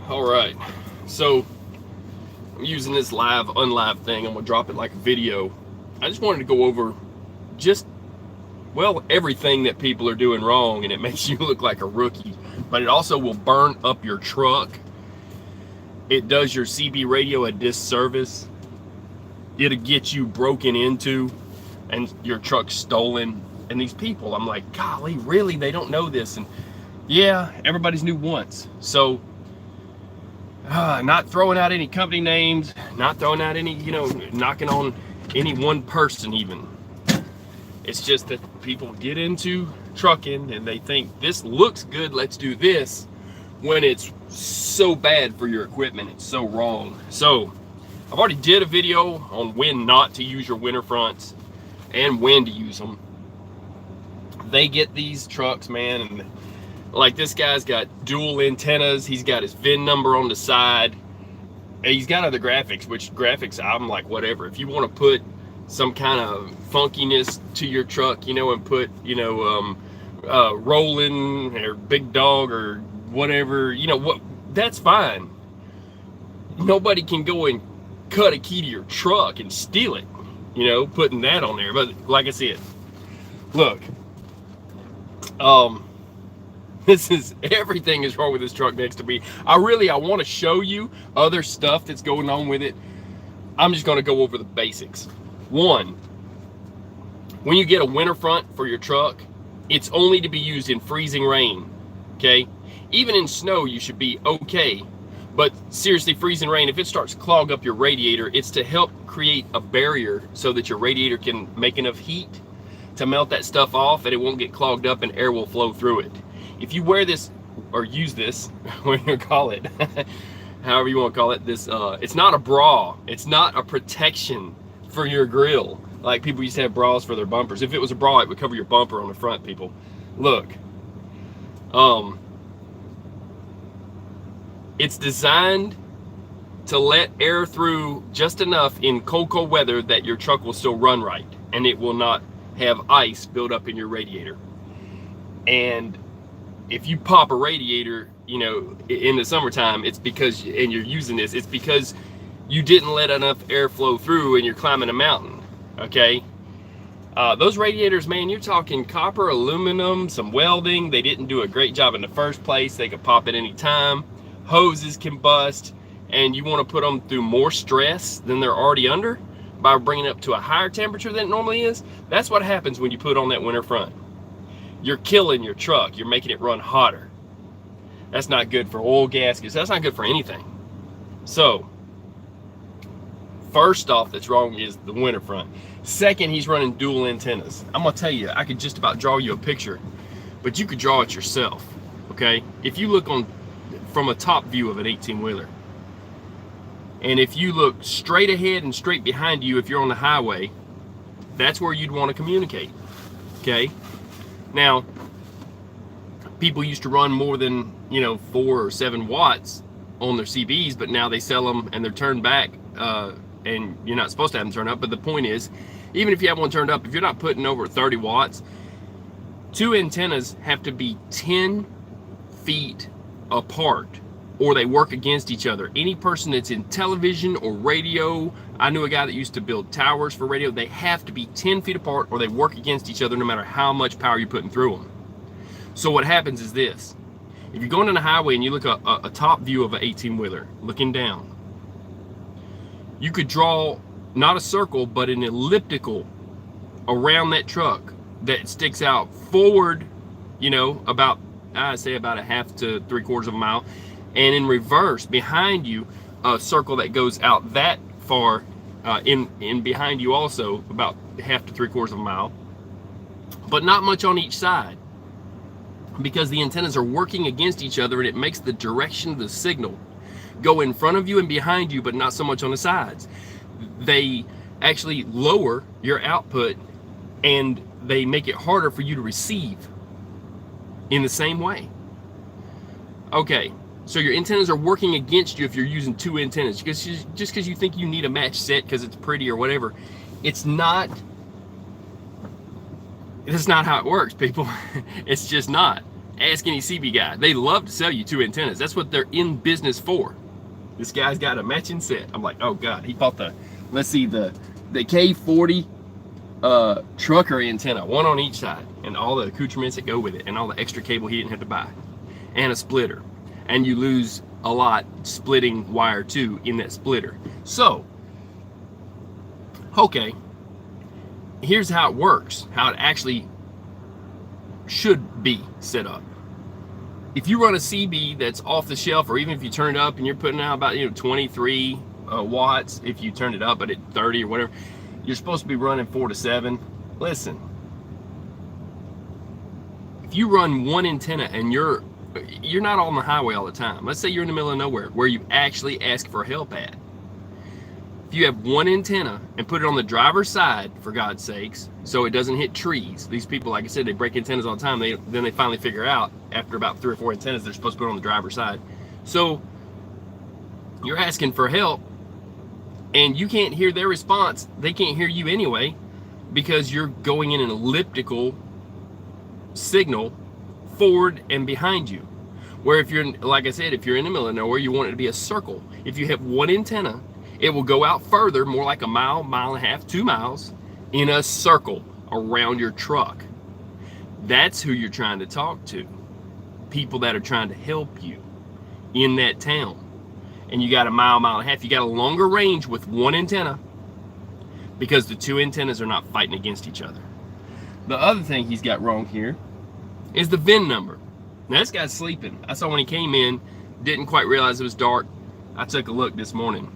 All right, so I'm using this live, unlive thing. I'm gonna drop it like a video. I just wanted to go over just, well, everything that people are doing wrong, and it makes you look like a rookie, but it also will burn up your truck. It does your CB radio a disservice. It'll get you broken into and your truck stolen. And these people, I'm like, golly, really? They don't know this? And yeah, everybody's new once. So not throwing out any company names, not throwing out any, knocking on any one person even. It's just that people get into trucking and they think this looks good, let's do this, when it's so bad for your equipment. It's so wrong. So I've already did a video on when not to use your winter fronts and when to use them. They get these trucks, man, and like this guy's got dual antennas. He's got his VIN number on the side. And he's got other graphics, which graphics I'm like, whatever. If you want to put some kind of funkiness to your truck, and put, Rolling or Big Dog or whatever, that's fine. Nobody can go and cut a key to your truck and steal it, putting that on there. But like I said, look, everything is wrong with this truck next to me. I want to show you other stuff that's going on with it. I'm just going to go over the basics. One, when you get a winter front for your truck, it's only to be used in freezing rain, okay? Even in snow, you should be okay. But seriously, freezing rain, if it starts to clog up your radiator, it's to help create a barrier so that your radiator can make enough heat to melt that stuff off and it won't get clogged up and air will flow through it. If you wear this or use this, whatever you call it, however you want to call it, this, it's not a bra. It's not a protection for your grill. Like people used to have bras for their bumpers. If it was a bra, it would cover your bumper on the front, people. Look, it's designed to let air through just enough in cold weather that your truck will still run right and it will not have ice build up in your radiator. And if you pop a radiator, in the summertime, it's because, and you're using this, it's because you didn't let enough air flow through and you're climbing a mountain, okay? Those radiators, man, you're talking copper, aluminum, some welding. They didn't do a great job in the first place. They could pop at any time. Hoses can bust, and you want to put them through more stress than they're already under by bringing it up to a higher temperature than it normally is. That's what happens when you put on that winter front. You're killing your truck. You're making it run hotter. That's not good for oil gaskets. That's not good for anything. So, first off, that's wrong is the winter front. Second, he's running dual antennas. I'm gonna tell you, I could just about draw you a picture, but you could draw it yourself, okay? If you look from a top view of an 18-wheeler, and if you look straight ahead and straight behind you, if you're on the highway, that's where you'd want to communicate, okay? Now, people used to run more than, 4 or 7 watts on their CBs, but now they sell them and they're turned back, and you're not supposed to have them turned up. But the point is, even if you have one turned up, if you're not putting over 30 watts, 2 antennas have to be 10 feet apart or they work against each other. Any person that's in television or radio, I knew a guy that used to build towers for radio, they have to be 10 feet apart or they work against each other no matter how much power you're putting through them. So what happens is this. If you're going on the highway and you look at a top view of an 18-wheeler, looking down, you could draw not a circle, but an elliptical around that truck that sticks out forward, about, I'd say about a half to 3/4 of a mile, and in reverse behind you, a circle that goes out that far, in behind you also, about half to 3/4 of a mile, but not much on each side, because the antennas are working against each other and it makes the direction of the signal go in front of you and behind you, but not so much on the sides. They actually lower your output and they make it harder for you to receive in the same way. Okay, so your antennas are working against you if you're using 2 antennas, just because you think you need a match set because it's pretty or whatever. It's not. That's not how it works, people. It's just not. Ask any CB guy. They love to sell you 2 antennas. That's what they're in business for. This guy's got a matching set. I'm like, oh God, he bought the, let's see, the K40 trucker antenna, 1 on each side, and all the accoutrements that go with it, and all the extra cable he didn't have to buy, and a splitter. And you lose a lot splitting wire too in that splitter. So, okay, here's how it works, how it actually should be set up. If you run a CB that's off the shelf, or even if you turn it up and you're putting out about 23 watts, if you turn it up at 30 or whatever, you're supposed to be running 4 to 7. Listen, if you run 1 antenna and you're not on the highway all the time. Let's say you're in the middle of nowhere where you actually ask for help at. If you have 1 antenna and put it on the driver's side, for God's sakes, so it doesn't hit trees. These people, like I said, they break antennas all the time. Then they finally figure out, after about 3 or 4 antennas, they're supposed to put it on the driver's side. So you're asking for help, and you can't hear their response. They can't hear you anyway, because you're going in an elliptical signal forward and behind you. Where if you're, like I said, if you're in the middle of nowhere, you want it to be a circle. If you have 1 antenna, it will go out further, more like a mile, mile and a half, 2 miles, in a circle around your truck. That's who you're trying to talk to. People that are trying to help you in that town. And you got a mile, mile and a half. You got a longer range with 1 antenna, because the 2 antennas are not fighting against each other. The other thing he's got wrong here is the VIN number. Now, this guy's sleeping. I saw when he came in, didn't quite realize it was dark. I took a look this morning.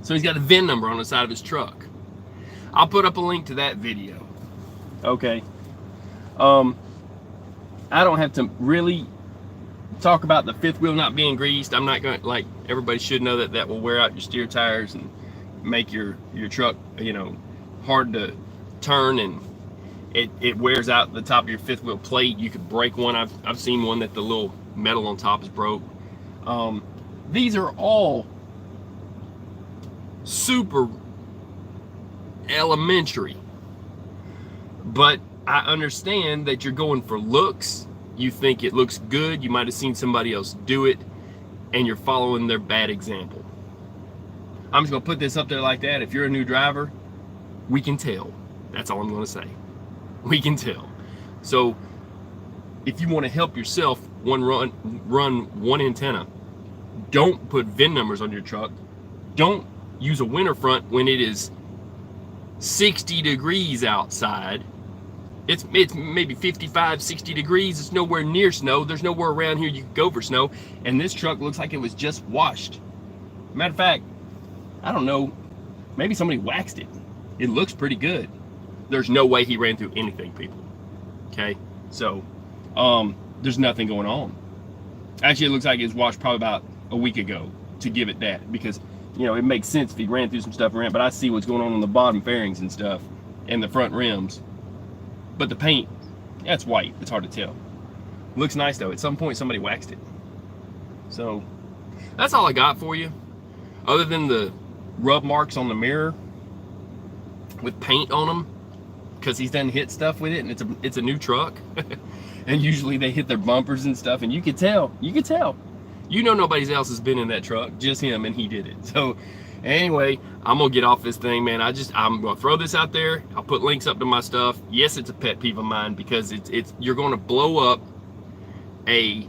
So he's got a VIN number on the side of his truck. I'll put up a link to that video. Okay. I don't have to really talk about the 5th wheel not being greased. I'm not going to, like, everybody should know that will wear out your steer tires and make your truck, hard to turn, and it wears out the top of your 5th wheel plate. You could break one. I've seen one that the little metal on top is broke. These are all super elementary, but I understand that you're going for looks. You think it looks good. You might have seen somebody else do it, and you're following their bad example. I'm just gonna put this up there like that. If you're a new driver, we can tell. That's all I'm gonna say. We can tell. So if you want to help yourself, run 1 antenna. Don't put VIN numbers on your truck. Don't use a winter front when it is 60 degrees outside. It's maybe 55, 60 degrees. It's nowhere near snow. There's nowhere around here you can go for snow. And this truck looks like it was just washed. Matter of fact, I don't know, maybe somebody waxed it. It looks pretty good. There's no way he ran through anything, people. Okay? So, there's nothing going on. Actually, it looks like it was washed probably about a week ago, to give it that, because it makes sense if he ran through some stuff around, but I see what's going on the bottom fairings and stuff, and the front rims. But the paint, that's white. It's hard to tell. Looks nice though. At some point, somebody waxed it. So, that's all I got for you. Other than the rub marks on the mirror with paint on them, because he's done hit stuff with it, and it's a new truck. And usually they hit their bumpers and stuff, and you could tell. Nobody else has been in that truck, just him, and he did it. So anyway, I'm gonna get off this thing, man. I'm gonna throw this out there. I'll put links up to my stuff. Yes, it's a pet peeve of mine, because you're gonna blow up a,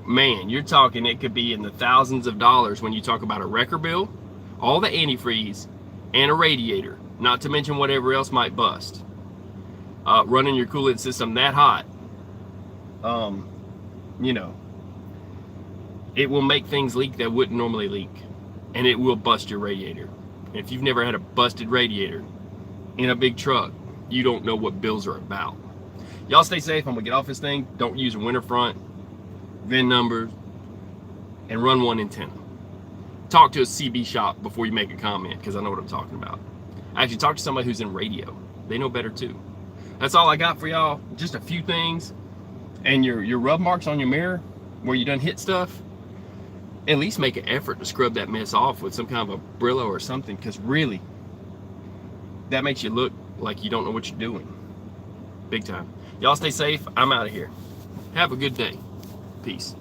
man, you're talking, it could be in the thousands of dollars when you talk about a wrecker bill, all the antifreeze, and a radiator, not to mention whatever else might bust. Running your coolant system that hot, it will make things leak that wouldn't normally leak, and it will bust your radiator. And if you've never had a busted radiator in a big truck, you don't know what bills are about. Y'all stay safe. I'm gonna get off this thing. Don't use a winter front, VIN numbers, and run 1 antenna. Talk to a CB shop before you make a comment, because I know what I'm talking about. Actually, talk to somebody who's in radio. They know better too. That's all I got for y'all. Just a few things. And your rub marks on your mirror where you done hit stuff, at least make an effort to scrub that mess off with some kind of a Brillo or something, because really, that makes you look like you don't know what you're doing. Big time. Y'all stay safe. I'm out of here. Have a good day. Peace.